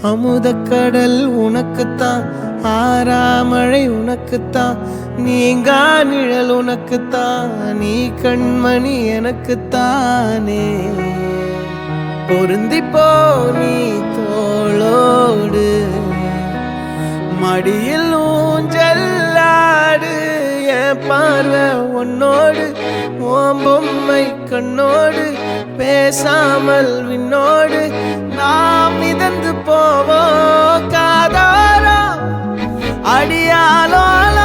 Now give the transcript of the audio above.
அமுதக்கடல் உனக்குத்தான், ஆறாமழை உனக்குத்தான், நீங்கா நிழல் உனக்குத்தான், நீ கண்மணி எனக்குத்தானே. பொருந்திப்போ நீ தோளோடு, மடியில் ஊஞ்சல்லாடு, என் பார்வை உன்னோடு, ஓம் பொம்மை கண்ணோடு, பேசாமல் விண்ணோடு நாம் மிதந்து போவோம் காதாரோ அடியாலோல